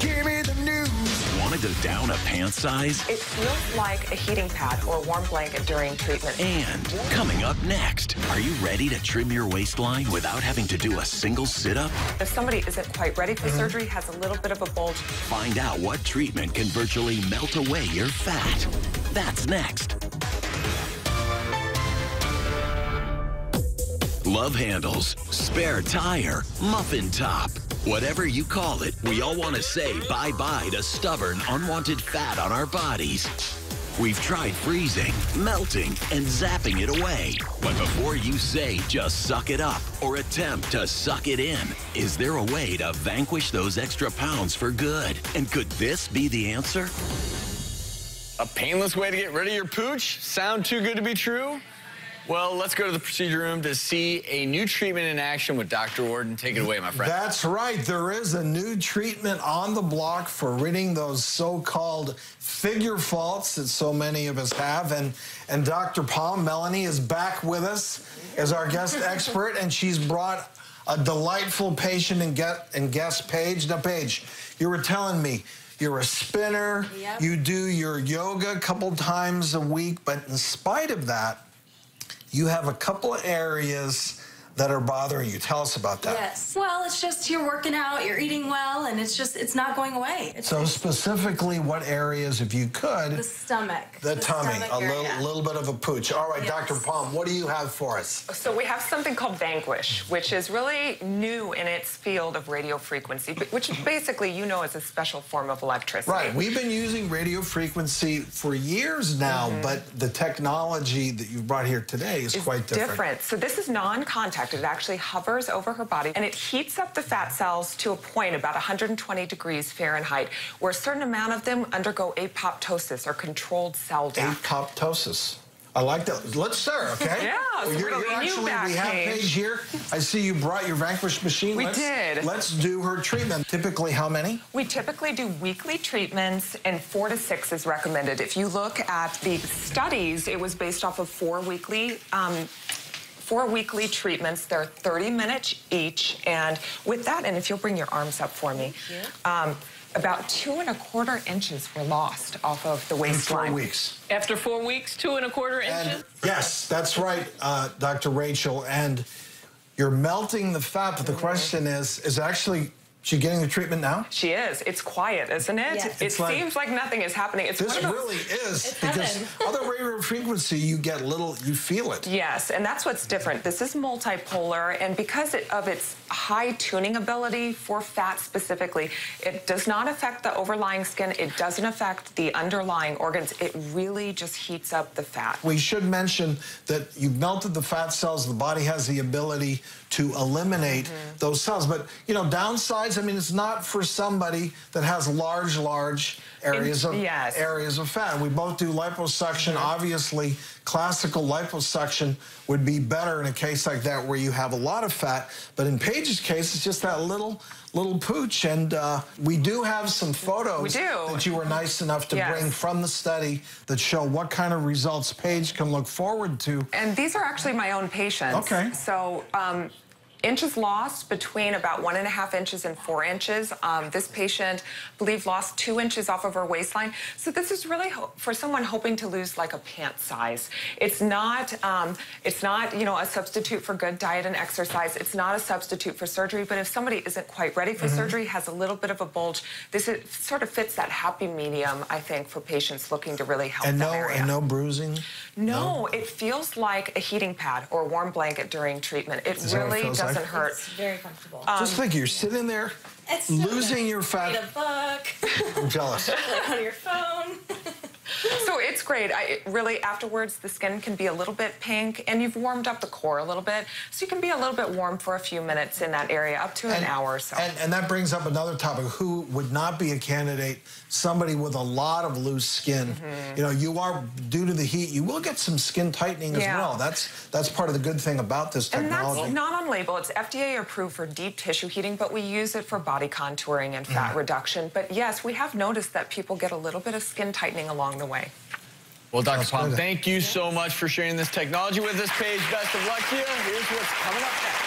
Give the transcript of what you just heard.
Give me the news. Want to go down a pant size? It feels like a heating pad or a warm blanket during treatment. And coming up next, are you ready to trim your waistline without having to do a single sit-up? If somebody isn't quite ready for surgery, has a little bit of a bulge. Find out what treatment can virtually melt away your fat. That's next. Love handles, spare tire, muffin top. Whatever you call it, we all want to say bye-bye to stubborn, unwanted fat on our bodies. We've tried freezing, melting, and zapping it away. But before you say just suck it up or attempt to suck it in, is there a way to vanquish those extra pounds for good? And could this be the answer? A painless way to get rid of your pooch? Sound too good to be true? Well, let's go to the procedure room to see a new treatment in action with Dr. Warden. Take it away, my friend. That's right. There is a new treatment on the block for ridding those so-called figure faults that so many of us have. And Dr. Palm, Melanie, is back with us as our guest expert, and she's brought a delightful patient and guest, Paige. Now, Paige, you were telling me you're a spinner. Yep. You do your yoga a couple times a week, but in spite of that, you have a couple of areas that are bothering you. Tell us about that. Yes. Well, it's just you're working out, you're eating well, and it's not going away. So specifically, what areas, if you could? The stomach. The tummy, stomach a area. little bit of a pooch. All right, Yes. Dr. Palm, what do you have for us? So we have something called Vanquish, which is really new in its field of radio frequency, which basically you know is a special form of electricity. Right, we've been using radio frequency for years now, but the technology that you've brought here today is quite different. So this is non-contact. It actually hovers over her body, and it heats up the fat cells to a point about 120 degrees Fahrenheit, where a certain amount of them undergo apoptosis, or controlled cell death. Apoptosis. I like that. Let's start, okay? Yeah, so Well, we're gonna be new back, we have Paige. Paige here. I see you brought your Vanquish machine. We did. Let's do her treatment. Typically, how many? We typically do weekly treatments, and 4 to 6 is recommended. If you look at the studies, it was based off of 4 weekly treatments. They're 30 minutes each, and with that, and if you'll bring your arms up for me, about 2 1/4 inches were lost off of the waistline. In 4 weeks. After 4 weeks, 2 1/4 inches? And yes, that's right, Dr. Rachel. And you're melting the fat, but the question is actually, she getting the treatment now? She is. It's quiet, isn't it? Yes. It seems like nothing is happening. It's This one of those... really is, It's because heaven. other radio frequency, you get little, you feel it. Yes, and that's what's different. This is multipolar, and because of its high tuning ability for fat specifically, it does not affect the overlying skin. It doesn't affect the underlying organs. It really just heats up the fat. We should mention that you've melted the fat cells. The body has the ability to eliminate those cells. But, you know, downsides, I mean, it's not for somebody that has large areas of fat. We both do liposuction. Obviously, classical liposuction would be better in a case like that where you have a lot of fat. But in Paige's case, it's just that little pooch. And we do have some photos that you were nice enough to bring from the study that show what kind of results Paige can look forward to. And these are actually my own patients. Okay. So, inches lost between about 1.5 inches and 4 inches. This patient, I believe, lost 2 inches off of her waistline. So this is really for someone hoping to lose like a pant size. It's not, you know, a substitute for good diet and exercise. It's not a substitute for surgery. But if somebody isn't quite ready for surgery, has a little bit of a bulge, this sort of fits that happy medium, I think, for patients looking to really help that area. And no bruising? No, it feels like a heating pad or a warm blanket during treatment. It really doesn't hurt. It's very comfortable. Just think, you're sitting there, It's so losing your Read fat. a book. I'm jealous. Play on your phone. So it's great. Really, afterwards, the skin can be a little bit pink, and you've warmed up the core a little bit, so you can be a little bit warm for a few minutes in that area, up to an hour or so. And that brings up another topic. Who would not be a candidate? Somebody with a lot of loose skin. You know, you are, due to the heat, you will get some skin tightening as well. That's part of the good thing about this technology. And that's not on label. It's FDA approved for deep tissue heating, but we use it for body contouring and fat reduction. But yes, we have noticed that people get a little bit of skin tightening along the way. Well, Dr. Palm, thank you so much for sharing this technology with us, Paige. Best of luck to you. Here's what's coming up next.